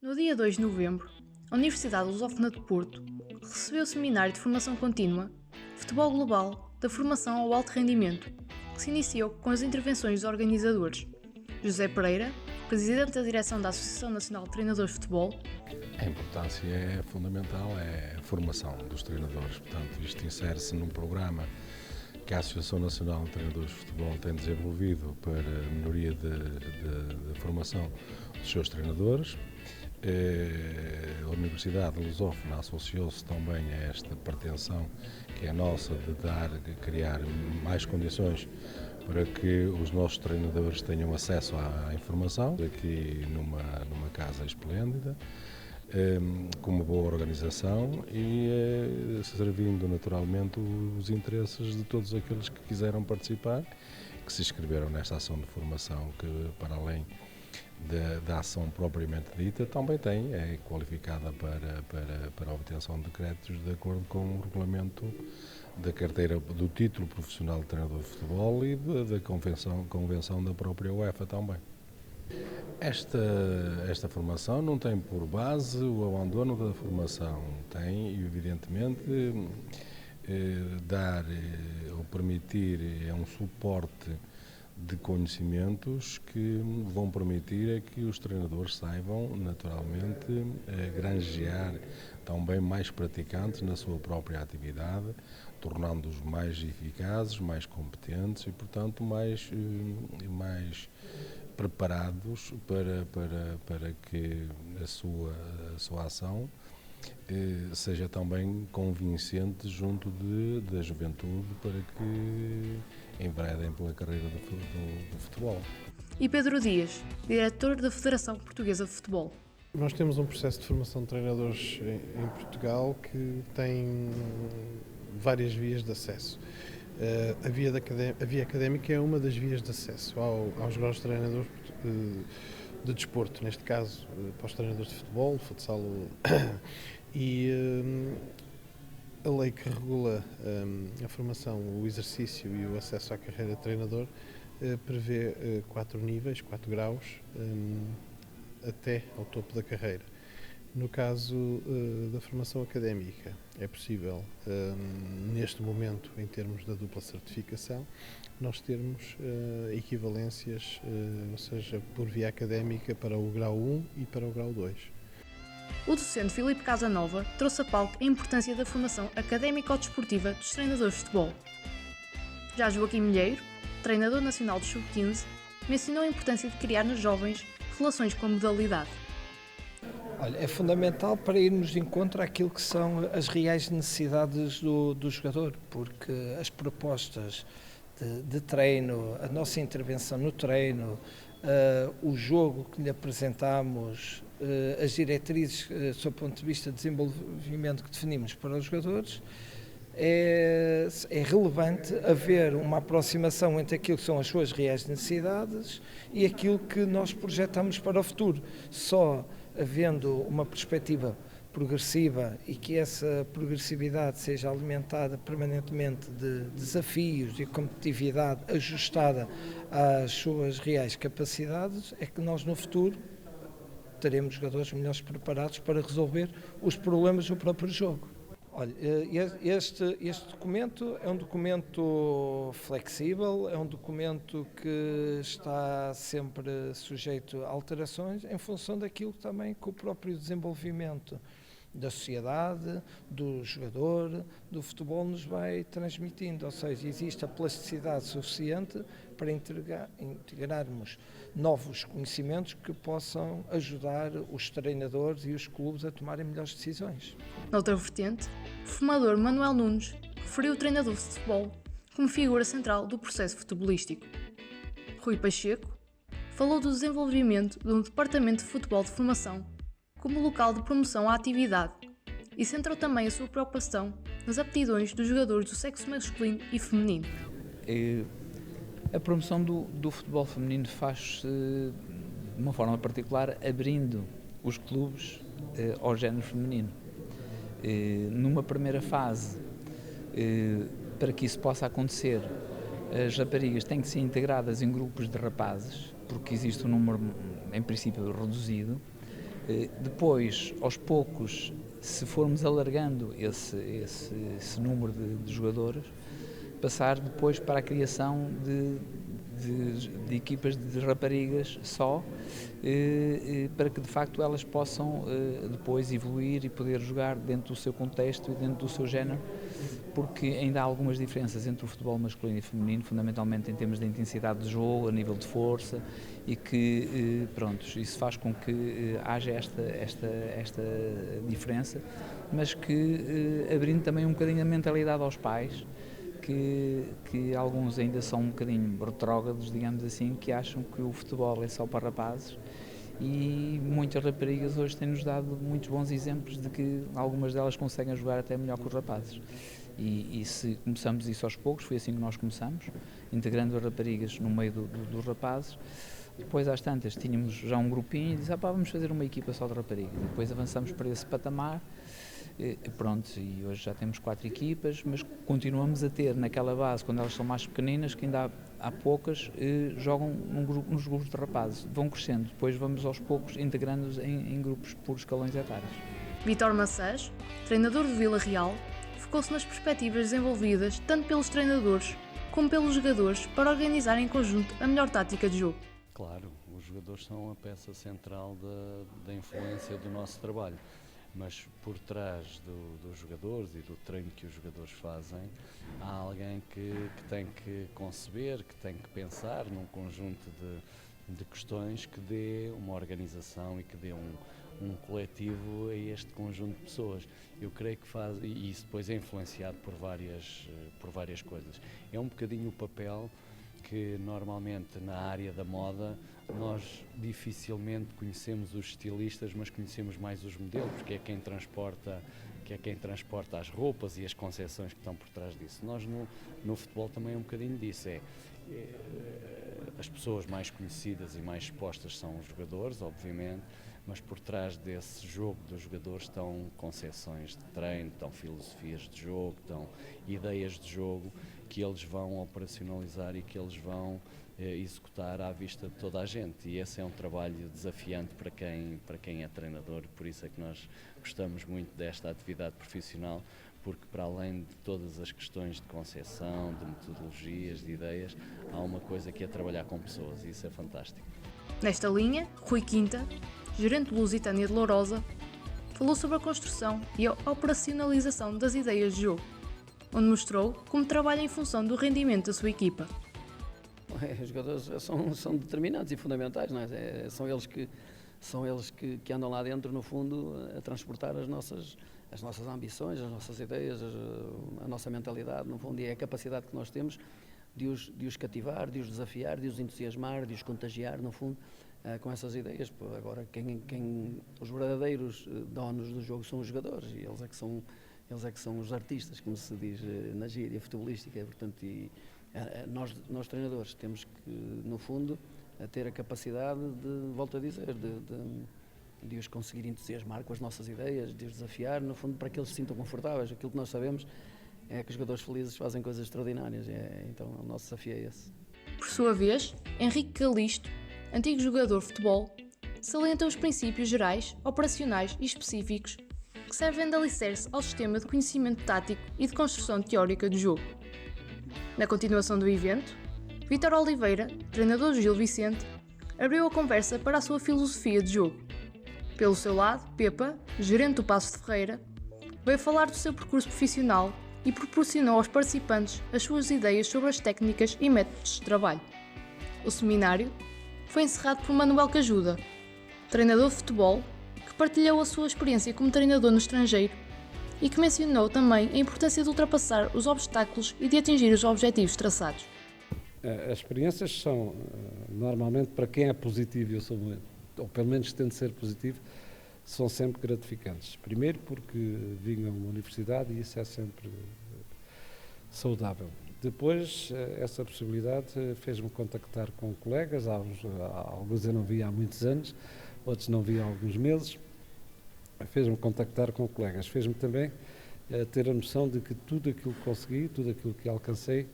No dia 2 de novembro, a Universidade Lusófona de Porto recebeu o Seminário de Formação Contínua Futebol Global da Formação ao Alto Rendimento, que se iniciou com as intervenções dos organizadores José Pereira, Presidente da Direção da Associação Nacional de Treinadores de Futebol. A importância é fundamental, é a formação dos treinadores. Portanto, isto insere-se num programa que a Associação Nacional de Treinadores de Futebol tem desenvolvido para a melhoria da formação dos seus treinadores. A Universidade Lusófona associou-se também a esta pretensão que é nossa de criar mais condições para que os nossos treinadores tenham acesso à informação, aqui numa casa esplêndida, com uma boa organização e servindo naturalmente os interesses de todos aqueles que quiseram participar, que se inscreveram nesta ação de formação que, para além da ação propriamente dita, também é qualificada para a obtenção de créditos de acordo com o regulamento da carteira do título profissional de treinador de futebol e da convenção da própria UEFA também. Esta formação não tem por base o abandono da formação, tem evidentemente dar ou permitir um suporte de conhecimentos que vão permitir que os treinadores saibam naturalmente granjear também mais praticantes na sua própria atividade, tornando-os mais eficazes, mais competentes e, portanto, mais preparados para que a sua ação seja também convincente junto da juventude para que enveredem pela carreira do futebol. E Pedro Dias, diretor da Federação Portuguesa de Futebol. Nós temos um processo de formação de treinadores em Portugal que tem várias vias de acesso. A via académica é uma das vias de acesso aos graus de treinadores de desporto, neste caso para os treinadores de futebol, futsal e a lei que regula a formação, o exercício e o acesso à carreira de treinador prevê 4 níveis, 4 graus até ao topo da carreira. No caso da formação académica, é possível, neste momento, em termos da dupla certificação, nós termos equivalências, ou seja, por via académica para o grau 1 e para o grau 2. O docente Filipe Casanova trouxe a palco a importância da formação académico-desportiva dos treinadores de futebol. Já Joaquim Milheiro, treinador nacional do Sub-15, mencionou a importância de criar nos jovens relações com a modalidade. Olha, é fundamental para irmos de encontro àquilo que são as reais necessidades do jogador, porque as propostas de treino, a nossa intervenção no treino, o jogo que lhe apresentamos, as diretrizes sob o ponto de vista de desenvolvimento que definimos para os jogadores, é relevante haver uma aproximação entre aquilo que são as suas reais necessidades e aquilo que nós projetamos para o futuro. Só havendo uma perspectiva progressiva e que essa progressividade seja alimentada permanentemente de desafios e competitividade ajustada às suas reais capacidades, é que nós no futuro teremos jogadores melhores preparados para resolver os problemas do próprio jogo. Olha, este documento é um documento flexível, é um documento que está sempre sujeito a alterações em função daquilo também que o próprio desenvolvimento da sociedade, do jogador, do futebol nos vai transmitindo, ou seja, existe a plasticidade suficiente para integrarmos novos conhecimentos que possam ajudar os treinadores e os clubes a tomarem melhores decisões. Noutra vertente, o formador Manuel Nunes referiu o treinador de futebol como figura central do processo futebolístico. Rui Pacheco falou do desenvolvimento de um departamento de futebol de formação como local de promoção à atividade e centrou também a sua preocupação nas aptidões dos jogadores do sexo masculino e feminino. A promoção do futebol feminino faz-se de uma forma particular abrindo os clubes ao género feminino. Numa primeira fase, para que isso possa acontecer, as raparigas têm que ser integradas em grupos de rapazes, porque existe um número, em princípio, reduzido, Depois, aos poucos, se formos alargando esse número de jogadores, passar depois para a criação de equipas de raparigas só, para que de facto elas possam depois evoluir e poder jogar dentro do seu contexto e dentro do seu género, porque ainda há algumas diferenças entre o futebol masculino e feminino, fundamentalmente em termos de intensidade de jogo, a nível de força, e que, pronto, isso faz com que haja esta diferença, mas que abrindo também um bocadinho a mentalidade aos pais, que alguns ainda são um bocadinho retrógrados, digamos assim, que acham que o futebol é só para rapazes, e muitas raparigas hoje têm-nos dado muitos bons exemplos de que algumas delas conseguem jogar até melhor que os rapazes. E se começamos isso aos poucos, foi assim que nós começamos, integrando as raparigas no meio dos rapazes. Depois, às tantas, tínhamos já um grupinho e disse, vamos fazer uma equipa só de raparigas. Depois avançamos para esse patamar. Pronto, e hoje já temos 4 equipas, mas continuamos a ter naquela base, quando elas são mais pequeninas, que ainda há poucas, jogam nos grupos de rapazes, vão crescendo, depois vamos aos poucos integrando-os em grupos por escalões etários. Vítor Maçãs, treinador do Vila Real, focou-se nas perspectivas desenvolvidas tanto pelos treinadores como pelos jogadores para organizar em conjunto a melhor tática de jogo. Claro, os jogadores são a peça central da influência do nosso trabalho. Mas por trás dos jogadores e do treino que os jogadores fazem, há alguém que tem que conceber, que tem que pensar num conjunto de questões que dê uma organização e que dê um coletivo a este conjunto de pessoas. Eu creio que faz, e isso depois é influenciado por várias coisas. É um bocadinho o papel que normalmente na área da moda nós dificilmente conhecemos os estilistas, mas conhecemos mais os modelos, que é quem transporta as roupas e as concepções que estão por trás disso. Nós no futebol também é um bocadinho disso, as pessoas mais conhecidas e mais expostas são os jogadores, obviamente, mas por trás desse jogo dos jogadores estão concepções de treino, estão filosofias de jogo, estão ideias de jogo que eles vão operacionalizar e que eles vão executar à vista de toda a gente, e esse é um trabalho desafiante para quem é treinador. Por isso é que nós gostamos muito desta atividade profissional, porque para além de todas as questões de concepção, de metodologias, de ideias, há uma coisa que é trabalhar com pessoas, e isso é fantástico. Nesta linha, Rui Quinta, gerente de Lusitânia de Lourosa, falou sobre a construção e a operacionalização das ideias de jogo, onde mostrou como trabalha em função do rendimento da sua equipa. Os jogadores são determinantes e fundamentais, não é? São eles que andam lá dentro, no fundo, a transportar as nossas ambições, as nossas ideias, a nossa mentalidade, no fundo, e é a capacidade que nós temos de os cativar, de os desafiar, de os entusiasmar, de os contagiar, no fundo, com essas ideias. Agora, os verdadeiros donos do jogo são os jogadores, e eles é que são os artistas, como se diz na gíria futebolística, portanto, nós treinadores temos que, no fundo, ter a capacidade de, volto a dizer, de os conseguir entusiasmar com as nossas ideias, de os desafiar, no fundo, para que eles se sintam confortáveis. Aquilo que nós sabemos é que os jogadores felizes fazem coisas extraordinárias, então o nosso desafio é esse. Por sua vez, Henrique Calisto, antigo jogador de futebol, salienta os princípios gerais, operacionais e específicos que servem de alicerce ao sistema de conhecimento tático e de construção teórica do jogo. Na continuação do evento, Vítor Oliveira, treinador do Gil Vicente, abriu a conversa para a sua filosofia de jogo. Pelo seu lado, Pepa, gerente do Passos de Ferreira, veio falar do seu percurso profissional e proporcionou aos participantes as suas ideias sobre as técnicas e métodos de trabalho. O seminário foi encerrado por Manuel Cajuda, treinador de futebol, que partilhou a sua experiência como treinador no estrangeiro e que mencionou também a importância de ultrapassar os obstáculos e de atingir os objetivos traçados. As experiências são, normalmente, para quem é positivo, ou pelo menos tende a ser positivo, são sempre gratificantes. Primeiro porque vim a uma universidade e isso é sempre saudável. Depois, essa possibilidade fez-me contactar com colegas, alguns eu não via há muitos anos, outros não via há alguns meses. Fez-me contactar com colegas, fez-me também ter a noção de que tudo aquilo que consegui, tudo aquilo que alcancei,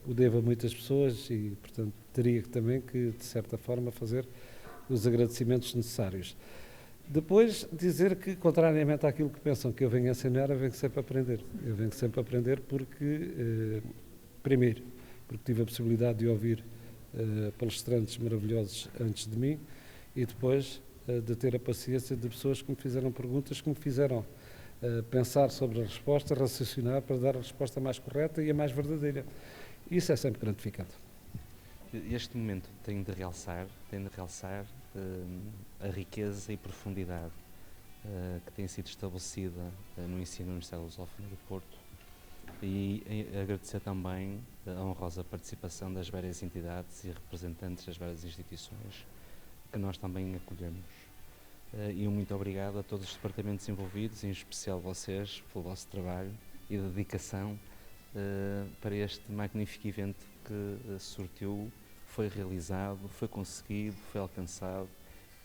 o devo a muitas pessoas e, portanto, teria também que, de certa forma, fazer os agradecimentos necessários. Depois, dizer que, contrariamente àquilo que pensam que eu venho ensinar, eu venho sempre a aprender. Eu venho sempre a aprender porque, primeiro, porque tive a possibilidade de ouvir palestrantes maravilhosos antes de mim e depois de ter a paciência de pessoas que me fizeram perguntas, que me fizeram pensar sobre a resposta, raciocinar para dar a resposta mais correta e a mais verdadeira. Isso é sempre gratificante. Este momento tem de realçar a riqueza e profundidade que tem sido estabelecida no ensino Universitário Lusófona do Porto e agradecer também a honrosa participação das várias entidades e representantes das várias instituições que nós também acolhemos. E um muito obrigado a todos os departamentos envolvidos, em especial vocês, pelo vosso trabalho e dedicação para este magnífico evento que surtiu, foi realizado, foi conseguido, foi alcançado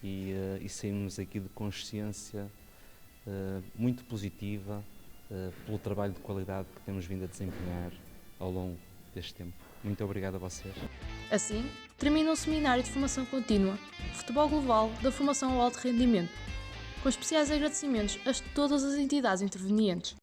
e saímos aqui de consciência muito positiva pelo trabalho de qualidade que temos vindo a desempenhar ao longo deste tempo. Muito obrigado a vocês. Assim, termina o Seminário de Formação Contínua, Futebol Global da Formação ao Alto Rendimento, com especiais agradecimentos a todas as entidades intervenientes.